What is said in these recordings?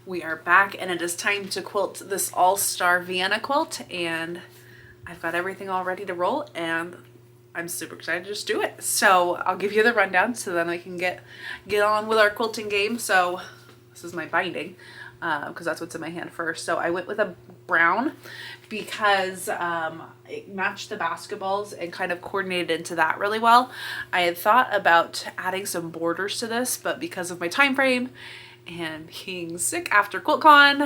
We are back and it is time to quilt this all-star Vienna quilt, and I've got everything all ready to roll and I'm super excited to just do it. So I'll give you the rundown so then we can get on with our quilting game. So this is my binding because that's what's in my hand first. So I went with a brown because it matched the basketballs and kind of coordinated into that really well. I had thought about adding some borders to this, but because of my time frame and being sick after QuiltCon,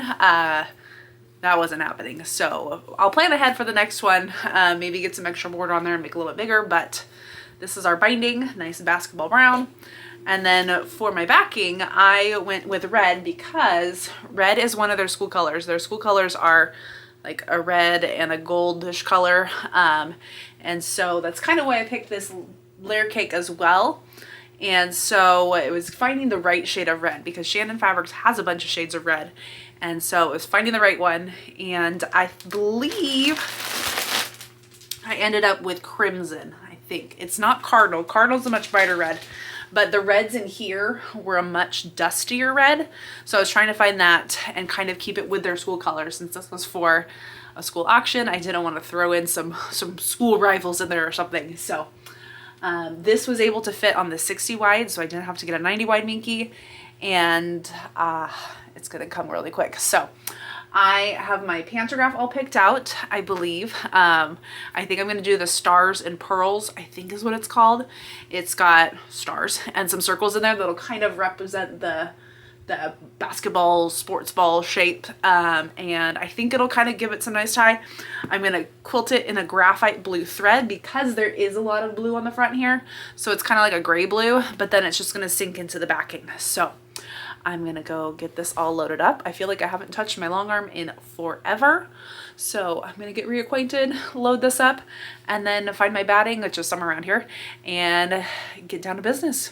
that wasn't happening. So I'll plan ahead for the next one, maybe get some extra border on there and make it a little bit bigger, but this is our binding, nice basketball brown. And then for my backing, I went with red because red is one of their school colors. Their school colors are like a red and a goldish color. And so that's kind of why I picked this layer cake as well. And so it was finding the right shade of red because Shannon Fabrics has a bunch of shades of red. And so it was finding the right one. And I believe I ended up with crimson, I think. It's not cardinal. Cardinal's a much brighter red. But the reds in here were a much dustier red. So I was trying to find that and kind of keep it with their school colors. Since this was for a school auction, I didn't want to throw in some school rivals in there or something. So this was able to fit on the 60 wide, so I didn't have to get a 90 wide minky, and it's gonna come really quick. So I have my pantograph all picked out, I believe. I think I'm gonna do the stars and pearls, I think is what it's called. It's got stars and some circles in there that'll kind of represent the basketball, sports ball shape, and I think it'll kind of give it some nice tie. I'm gonna quilt it in a graphite blue thread because there is a lot of blue on the front here, so it's kind of like a gray blue, but then it's just gonna sink into the backing. So I'm gonna go get this all loaded up. I feel like I haven't touched my long arm in forever, so I'm gonna get reacquainted, load this up, and then find my batting, which is somewhere around here, and get down to business.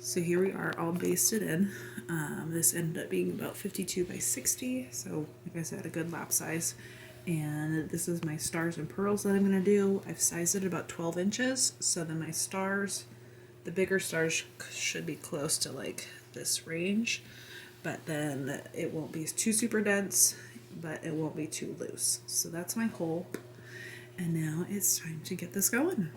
So here we are all basted in. This ended up being about 52 by 60, so like I said, a good lap size. And this is my stars and pearls that I'm gonna do. I've sized it about 12 inches, so then my stars, the bigger stars should be close to like this range, but then it won't be too super dense, but it won't be too loose. So that's my hole, and now it's time to get this going.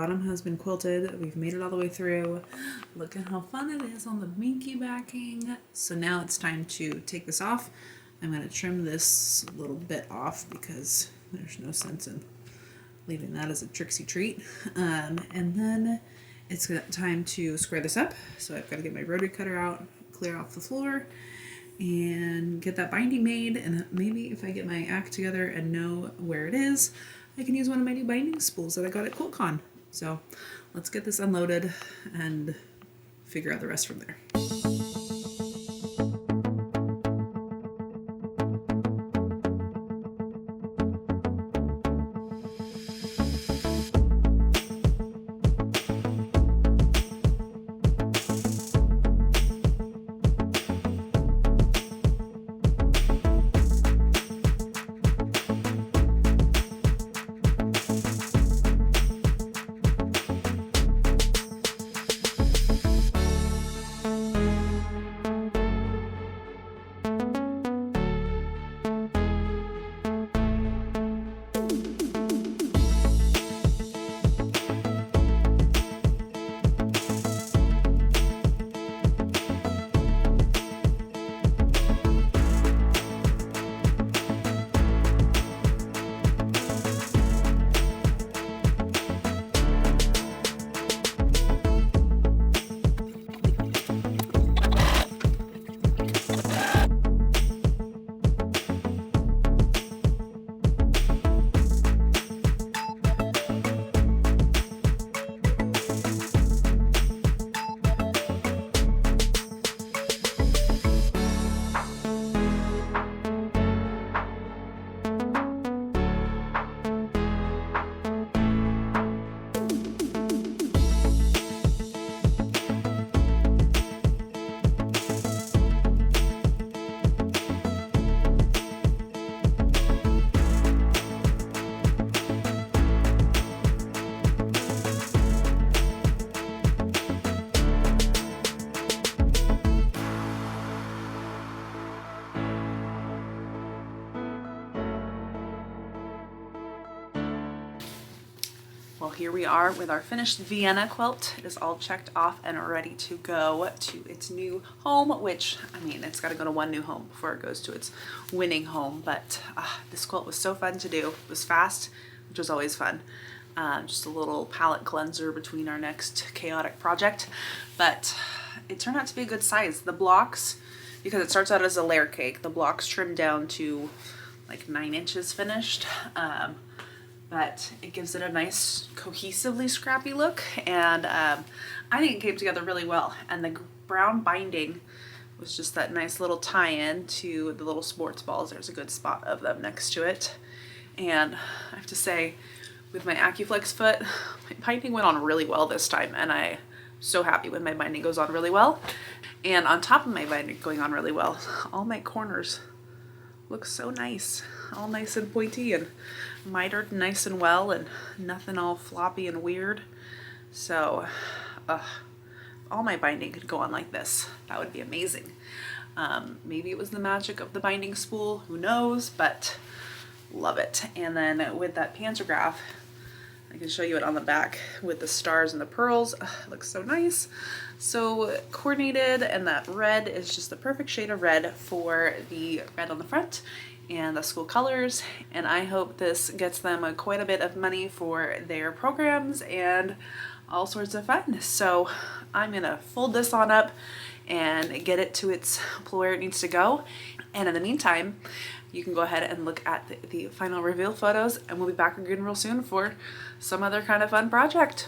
bottom has been quilted. We've made it all the way through. Look at how fun it is on the minky backing. So now it's time to take this off. I'm going to trim this little bit off because there's no sense in leaving that as a tricksy treat. And then it's time to square this up. So I've got to get my rotary cutter out, clear off the floor, and get that binding made. And maybe if I get my act together and know where it is, I can use one of my new binding spools that I got at QuiltCon. So let's get this unloaded and figure out the rest from there. Well, here we are with our finished Vienna quilt. It is all checked off and ready to go to its new home, which, I mean, it's got to go to one new home before it goes to its winning home. But this quilt was so fun to do. It was fast, which was always fun. Just a little palette cleanser between our next chaotic project. But it turned out to be a good size. The blocks, because it starts out as a layer cake, the blocks trimmed down to like 9 inches finished. But it gives it a nice cohesively scrappy look, and I think it came together really well. And the brown binding was just that nice little tie-in to the little sports balls. There's a good spot of them next to it. And I have to say, with my AccuFlex foot, my binding went on really well this time, and I'm so happy when my binding goes on really well. And on top of my binding going on really well, all my corners look so nice, all nice and pointy and mitered nice and well, and nothing all floppy and weird. So all my binding could go on like this. That would be amazing. Maybe it was the magic of the binding spool, who knows, but love it. And then with that pantograph, I can show you it on the back with the stars and the pearls. It looks so nice, so coordinated, and that red is just the perfect shade of red for the red on the front and the school colors. And I hope this gets them quite a bit of money for their programs and all sorts of fun. So I'm gonna fold this on up and get it to its where it needs to go. And in the meantime, you can go ahead and look at the final reveal photos, and we'll be back again real soon for some other kind of fun project.